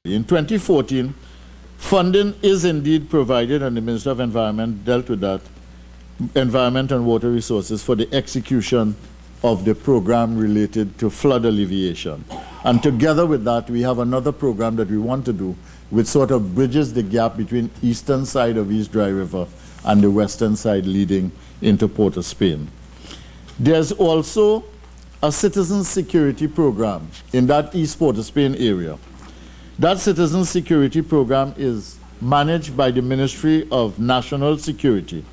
In 2014, funding is indeed provided, and the Minister of Environment dealt with that, Environment and Water Resources, for the execution of the program related to flood alleviation. And together with that, we have another program that we want to do, which sort of bridges the gap between eastern side of East Dry River and the western side leading into Port of Spain. There's also a citizen security program in that East Port of Spain area. That citizen security program is managed by the Ministry of National Security,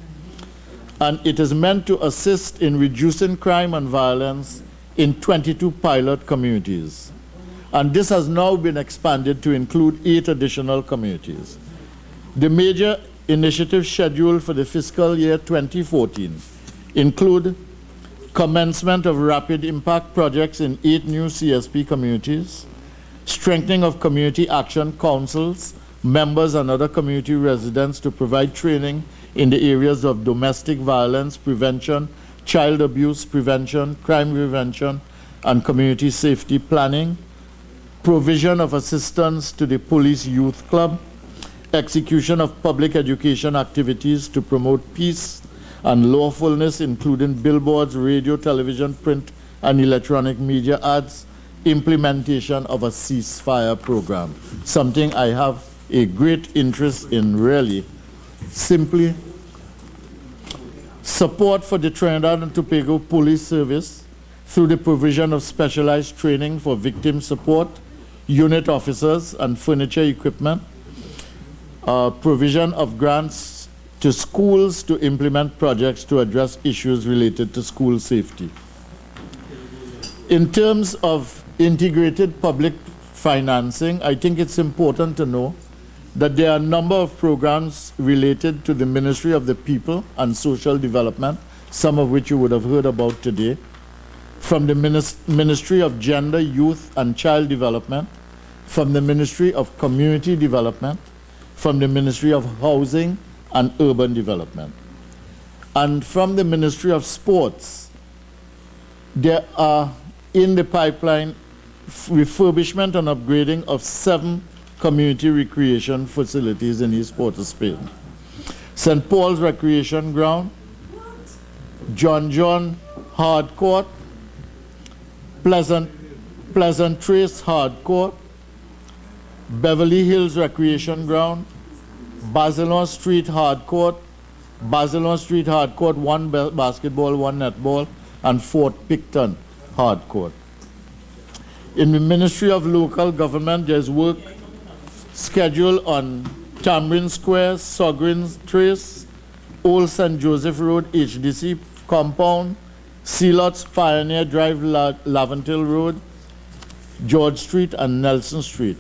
and it is meant to assist in reducing crime and violence in 22 pilot communities. And this has now been expanded to include 8 additional communities. The major initiatives scheduled for the fiscal year 2014 include commencement of rapid impact projects in 8 new CSP communities, strengthening of community action councils, members and other community residents to provide training in the areas of domestic violence prevention, child abuse prevention, crime prevention, and community safety planning, provision of assistance to the Police Youth Club, execution of public education activities to promote peace and lawfulness, including billboards, radio, television, print, and electronic media ads, implementation of a ceasefire program, something I have a great interest in really. Simply, support for the Trinidad and Tobago Police Service through the provision of specialized training for victim support, unit officers and furniture equipment, provision of grants to schools to implement projects to address issues related to school safety. In terms of integrated public financing, I think it's important to know that there are a number of programs related to the Ministry of the People and Social Development, some of which you would have heard about today, from the Ministry of Gender, Youth and Child Development, from the Ministry of Community Development, from the Ministry of Housing and Urban Development, and from the Ministry of Sports. There are in the pipeline refurbishment and upgrading of 7 community recreation facilities in East Port of Spain. St. Paul's Recreation Ground, John Hard Court, Pleasant Trace Hard Court, Beverly Hills Recreation Ground, Basilon Street Hard Court, 1 basketball, 1 netball, and Fort Picton Hard Court. In the Ministry of Local Government, there's work scheduled on Tamrin Square, Sogrin Trace, Old St. Joseph Road, HDC Compound, Sealots Pioneer Drive, Laventil Road, George Street, and Nelson Street.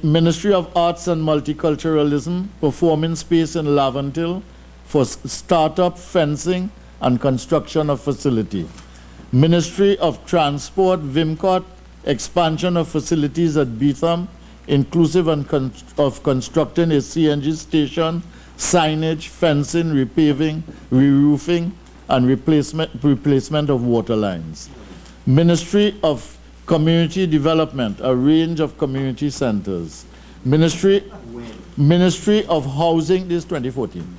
Ministry of Arts and Multiculturalism, performing space in Laventil for startup, fencing, and construction of facility. Ministry of Transport, Vimcot, expansion of facilities at Beetham, inclusive of constructing a CNG station, signage, fencing, repaving, re-roofing, and replacement of water lines. Ministry of Community Development, a range of community centers. Ministry of Housing, this is 2014.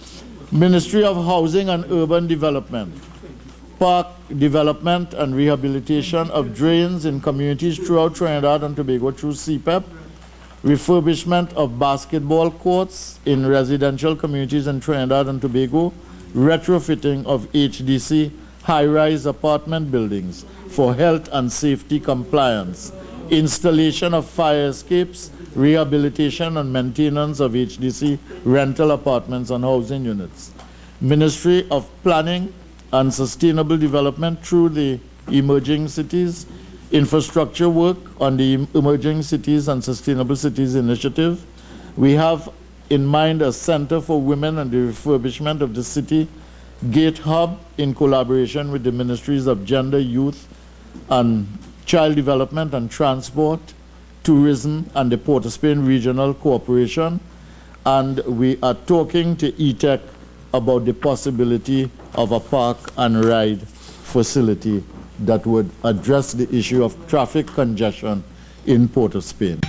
Ministry of Housing and Urban Development, park development and rehabilitation of drains in communities throughout Trinidad and Tobago through CPEP, refurbishment of basketball courts in residential communities in Trinidad and Tobago, retrofitting of HDC high-rise apartment buildings for health and safety compliance, installation of fire escapes, rehabilitation and maintenance of HDC rental apartments and housing units. Ministry of Planning and Sustainable Development through the Emerging Cities, infrastructure work on the Emerging Cities and Sustainable Cities Initiative. We have in mind a Center for Women and the refurbishment of the City Gate Hub in collaboration with the Ministries of Gender, Youth and Child Development and Transport, Tourism, and the Port of Spain Regional Corporation. And we are talking to ETEC about the possibility of a park and ride facility that would address the issue of traffic congestion in Port of Spain.